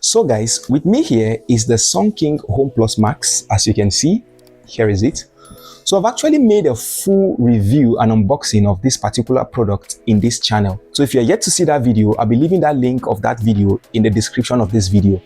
So guys, with me here is the Sun King HomePlus Max. As you can see, here is it. So I've actually made a full review and unboxing of this particular product in this channel. So if you're yet to see that video, I'll be leaving that link of that video in the description of this video.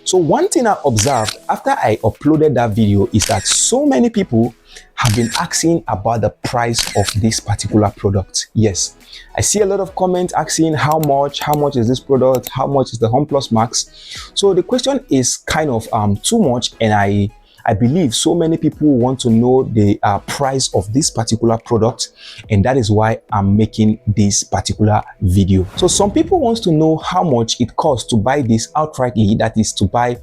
So one thing I observed after I uploaded that video is that so many people have been asking about the price of this particular product. Yes, I see a lot of comments asking how much is this product, how much is the HomePlus Max. So the question is kind of too much, and I believe so many people want to know the price of this particular product, and that is why I'm making this particular video. So some people want to know how much it costs to buy this outrightly, that is to buy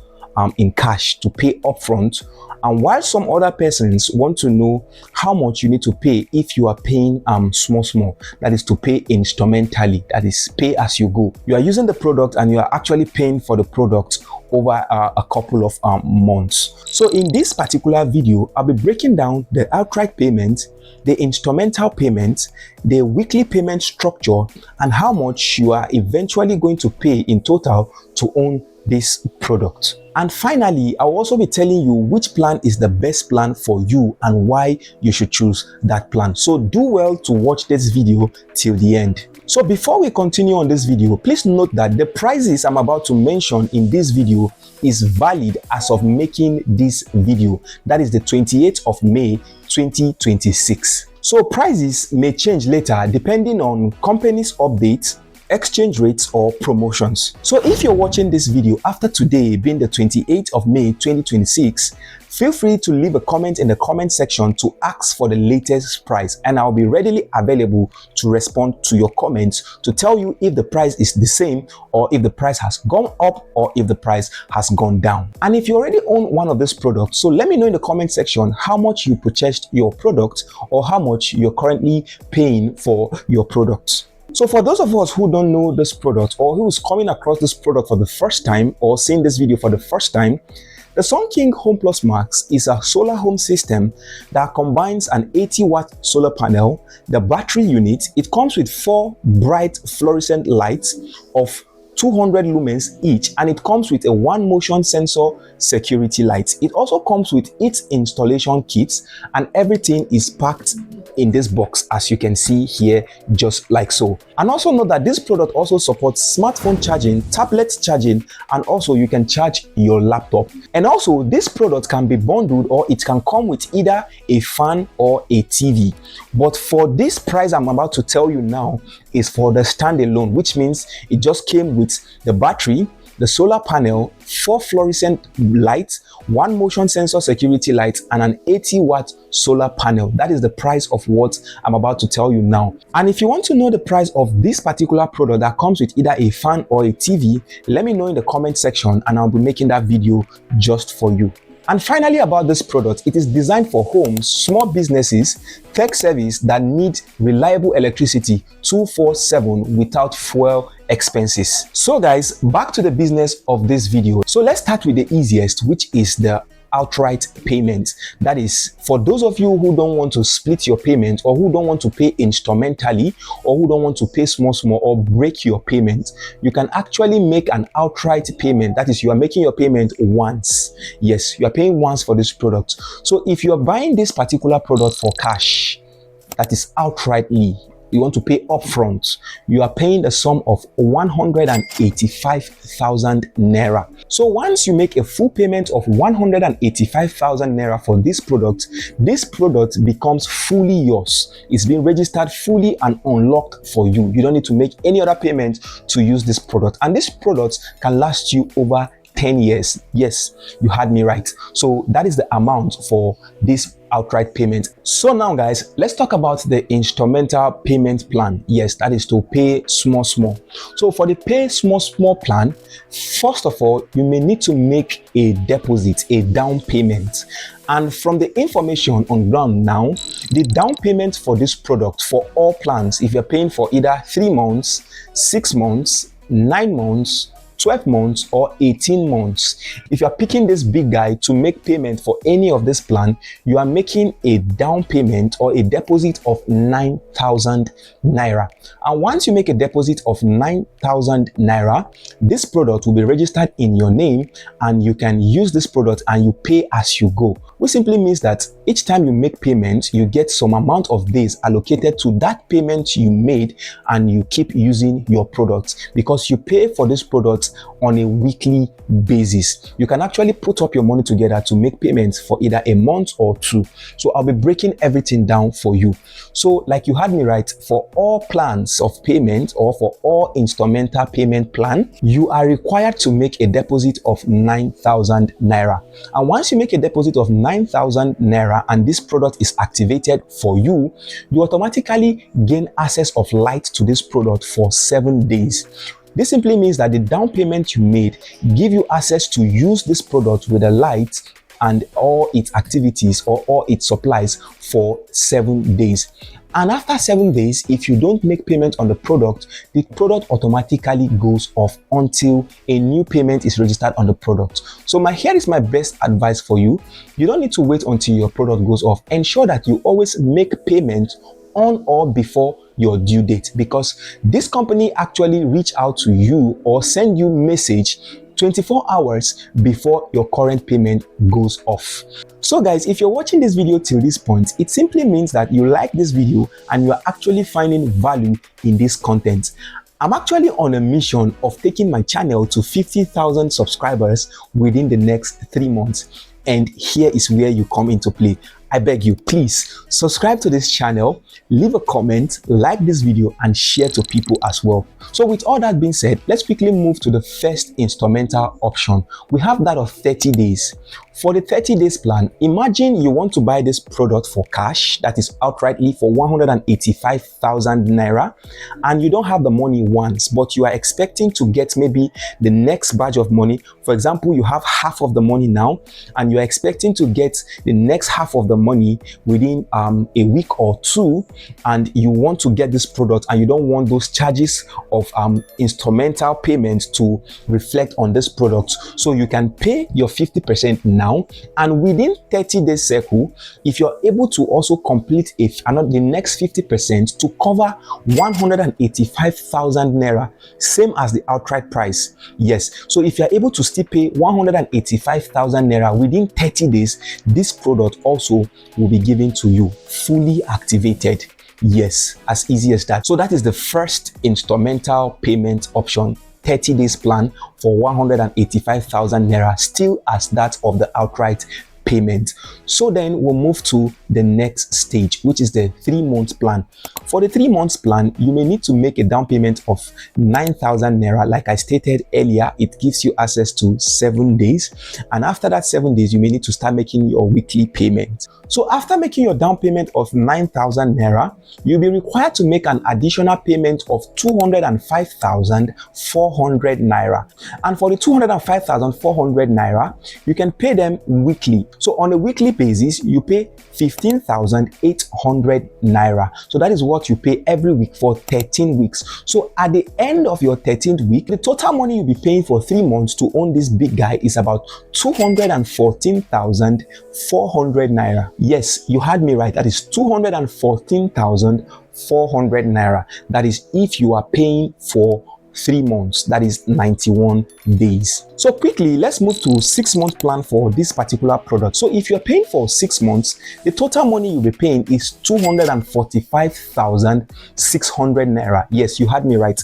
in cash, to pay upfront. And while some other persons want to know how much you need to pay if you are paying small, that is to pay instrumentally, that is pay as you go. You are using the product and you are actually paying for the product over a couple of months. So in this particular video, I'll be breaking down the outright payment, the instrumental payment, the weekly payment structure, and how much you are eventually going to pay in total to own this product. And finally, I'll also be telling you which plan is the best plan for you and why you should choose that plan. So do well to watch this video till the end. So before we continue on this video, please note that the prices I'm about to mention in this video is valid as of making this video. That is the 28th of May 2026. So prices may change later depending on companies' updates, exchange rates, or promotions. So if you're watching this video after today being the 28th of May 2026, feel free to leave a comment in the comment section to ask for the latest price, and I'll be readily available to respond to your comments to tell you if the price is the same, or if the price has gone up, or if the price has gone down. And if you already own one of these products, so let me know in the comment section how much you purchased your product or how much you're currently paying for your product. So for those of us who don't know this product, or who is coming across this product for the first time or seeing this video for the first time, the Sun King HomePlus Max is a solar home system that combines an 80-watt solar panel, the battery unit. It comes with 4 bright fluorescent lights of 200 lumens each, and it comes with a 1 motion sensor security light. It also comes with its installation kits, and everything is packed in this box, as you can see here, just like so. And also note that this product also supports smartphone charging, tablet charging, and also you can charge your laptop. And also this product can be bundled, or it can come with either a fan or a TV. But for this price I'm about to tell you now is for the standalone, which means it just came with the battery, the solar panel, 4 fluorescent lights, 1 motion sensor security light, and an 80-watt solar panel. That is the price of what I'm about to tell you now. And if you want to know the price of this particular product that comes with either a fan or a TV, let me know in the comment section, and I'll be making that video just for you. And finally, about this product, it is designed for homes, small businesses, tech service that need reliable electricity 24/7 without fuel expenses. So guys, back to the business of this video. So let's start with the easiest, which is the outright payment. That is for those of you who don't want to split your payment, or who don't want to pay instrumentally, or who don't want to pay small or break your payment. You can actually make an outright payment. That is, you are making your payment once. Yes, you are paying once for this product. So if you are buying this particular product for cash, that is outrightly, you want to pay upfront, you are paying the sum of 185,000 naira. So once you make a full payment of 185,000 naira for this product becomes fully yours. It's been registered fully and unlocked for you. You don't need to make any other payment to use this product, and this product can last you over 10 years. Yes, you had me right. So that is the amount for this outright payment. So now guys, let's talk about the instrumental payment plan. Yes, that is to pay small. So for the pay small plan, first of all, you may need to make a deposit, a down payment. And from the information on ground now, the down payment for this product for all plans, if you're paying for either 3 months, 6 months, 9 months, 12 months or 18 months. If you are picking this big guy to make payment for any of this plan, you are making a down payment or a deposit of 9,000 naira. And once you make a deposit of 9,000 naira, this product will be registered in your name and you can use this product and you pay as you go, which simply means that each time you make payment, you get some amount of days allocated to that payment you made and you keep using your product because you pay for this product on a weekly basis. You can actually put up your money together to make payments for either a month or two. So I'll be breaking everything down for you. So like you had me right, for all plans of payment or for all instrumental payment plan, you are required to make a deposit of 9,000 naira. And once you make a deposit of 9,000 naira and this product is activated for you, you automatically gain access of light to this product for 7 days. This simply means that the down payment you made give you access to use this product with the light and all its activities or all its supplies for 7 days. And after 7 days, if you don't make payment on the product automatically goes off until a new payment is registered on the product. So here is my best advice for you. You don't need to wait until your product goes off. Ensure that you always make payment on or before your due date, because this company actually reach out to you or send you message 24 hours before your current payment goes off. So guys, if you're watching this video till this point, it simply means that you like this video and you are actually finding value in this content. I'm actually on a mission of taking my channel to 50,000 subscribers within the next 3 months. And here is where you come into play. I beg you, please subscribe to this channel, leave a comment, like this video, and share to people as well. So with all that being said, let's quickly move to the first instrumental option. We have that of 30 days. For the 30 days plan, imagine you want to buy this product for cash, that is outrightly for 185,000 naira, and you don't have the money once, but you are expecting to get maybe the next batch of money. For example, you have half of the money now, and you are expecting to get the next half of the money within a week or two, and you want to get this product and you don't want those charges of instrumental payments to reflect on this product. So you can pay your 50% now, and within 30 days cycle, if you're able to also complete the next 50% to cover 185,000 naira, same as the outright price. Yes, so if you're able to still pay 185,000 naira within 30 days, this product also will be given to you fully activated. Yes, as easy as that. So that is the first instrumental payment option, 30 days plan for 185,000 naira, still as that of the outright payment. So then we'll move to the next stage, which is the 3 month plan. For the 3 months plan, you may need to make a down payment of 9,000 naira. Like I stated earlier, it gives you access to 7 days, and after that 7 days, you may need to start making your weekly payment. So after making your down payment of 9,000 naira, you'll be required to make an additional payment of 205,400 naira. And for the 205,400 naira, you can pay them weekly. So on a weekly basis, you pay 15,800 naira. So that is what you pay every week for 13 weeks. So at the end of your 13th week, the total money you'll be paying for 3 months to own this big guy is about 214,400 naira. Yes, you heard me right. That is 214,400 naira. That is if you are paying for 3 months, that is 91 days. So quickly, let's move to 6 month plan for this particular product. So if you're paying for 6 months, the total money you'll be paying is 245,600 naira. Yes, you heard me right.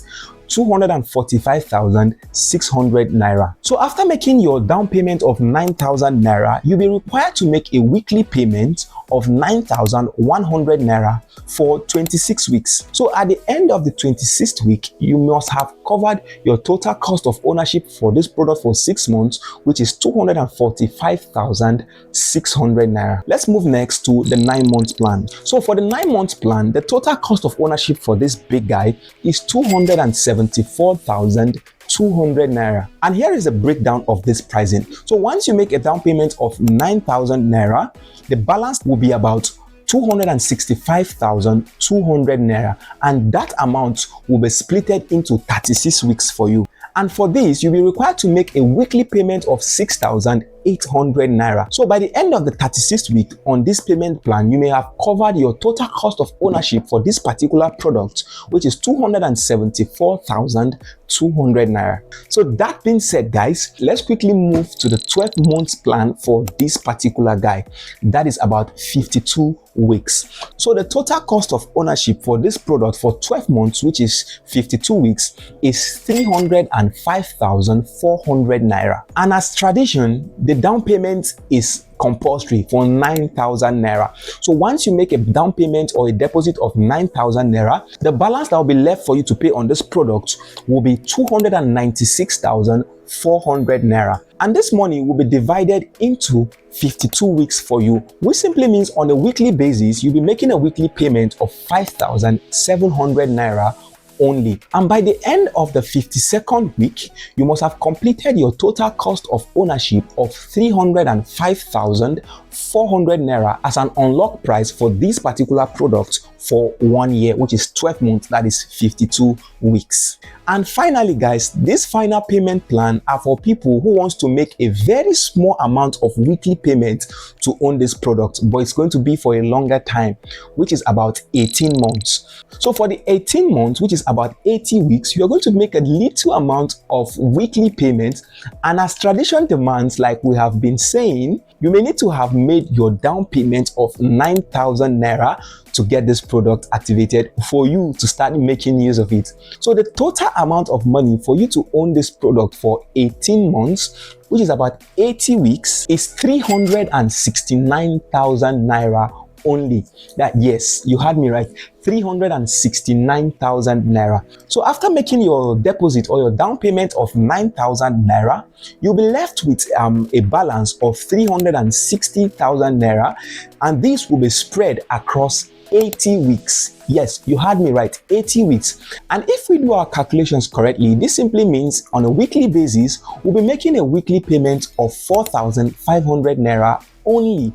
245,600 naira. So after making your down payment of 9,000 naira, you'll be required to make a weekly payment of 9,100 naira for 26 weeks. So at the end of the 26th week, you must have covered your total cost of ownership for this product for 6 months, which is 245,600 naira. Let's move next to the 9 month plan. So for the 9 month plan, the total cost of ownership for this big guy is 274,200 naira. And here is a breakdown of this pricing. So once you make a down payment of 9,000 naira, the balance will be about 265,200 naira, and that amount will be splitted into 36 weeks for you. And for this, you'll be required to make a weekly payment of 6,800 naira. So by the end of the 36th week on this payment plan, you may have covered your total cost of ownership for this particular product, which is 274,200 naira. So that being said, guys, let's quickly move to the 12 months plan for this particular guy. That is about 52 weeks. So the total cost of ownership for this product for 12 months, which is 52 weeks, is 305,400 naira. And as tradition, the down payment is compulsory for 9,000 naira. So once you make a down payment or a deposit of 9,000 naira, the balance that will be left for you to pay on this product will be 296,400 naira. And this money will be divided into 52 weeks for you, which simply means on a weekly basis, you'll be making a weekly payment of 5,700 naira only. And by the end of the 52nd week, you must have completed your total cost of ownership of 305,400 naira as an unlock price for this particular product for 1 year, which is 12 months, that is 52 weeks. And finally, guys, this final payment plan are for people who wants to make a very small amount of weekly payment to own this product, but it's going to be for a longer time, which is about 18 months. So for the 18 months, which is about 80 weeks, you're going to make a little amount of weekly payment. And as tradition demands, like we have been saying, you may need to have made your down payment of 9,000 naira to get this product activated for you to start making use of it. So the total amount of money for you to own this product for 18 months, which is about 80 weeks, is 369,000 naira only. That, yes, you heard me right, 369,000 naira. So after making your deposit or your down payment of 9,000 naira, you'll be left with a balance of 360,000 naira, and this will be spread across 80 weeks. Yes, you heard me right, 80 weeks. And if we do our calculations correctly, this simply means on a weekly basis, we'll be making a weekly payment of 4,500 naira only.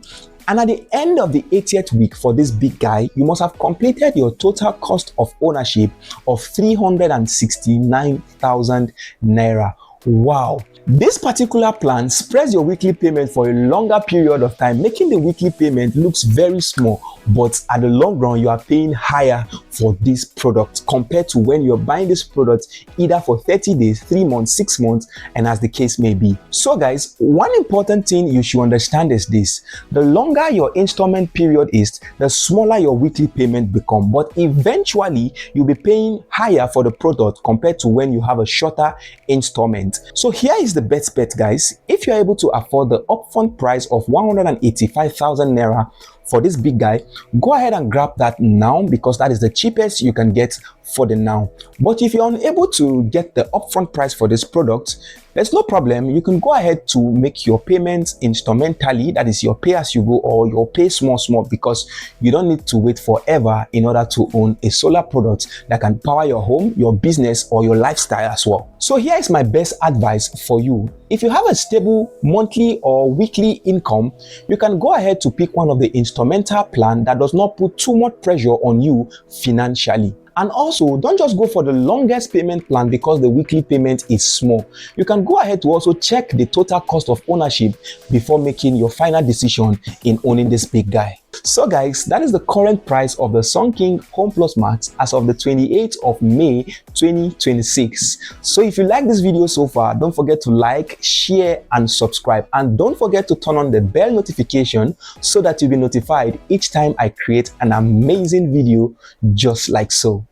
And at the end of the 80th week for this big guy, you must have completed your total cost of ownership of 369,000 naira. Wow. This particular plan spreads your weekly payment for a longer period of time, making the weekly payment looks very small, but at the long run, you are paying higher for this product compared to when you're buying this product either for 30 days, 3 months, 6 months, and as the case may be. So guys, one important thing you should understand is this: the longer your installment period is, the smaller your weekly payment become, but eventually you'll be paying higher for the product compared to when you have a shorter installment. So here is the best bet, guys. If you're able to afford the upfront price of 185,000 naira for this big guy, go ahead and grab that now, because that is the cheapest you can get for the now. But if you're unable to get the upfront price for this product, there's no problem. You can go ahead to make your payments instrumentally, that is your pay as you go or your pay small, because you don't need to wait forever in order to own a solar product that can power your home, your business, or your lifestyle as well. So here is my best advice for you. If you have a stable monthly or weekly income, you can go ahead to pick one of the instrumental plan that does not put too much pressure on you financially. And also, don't just go for the longest payment plan because the weekly payment is small. You can go ahead to also check the total cost of ownership before making your final decision in owning this big guy. So guys, that is the current price of the Sun King HomePlus Max as of the 28th of May 2026. So if you like this video so far, don't forget to like, share, and subscribe. And don't forget to turn on the bell notification so that you'll be notified each time I create an amazing video just like so.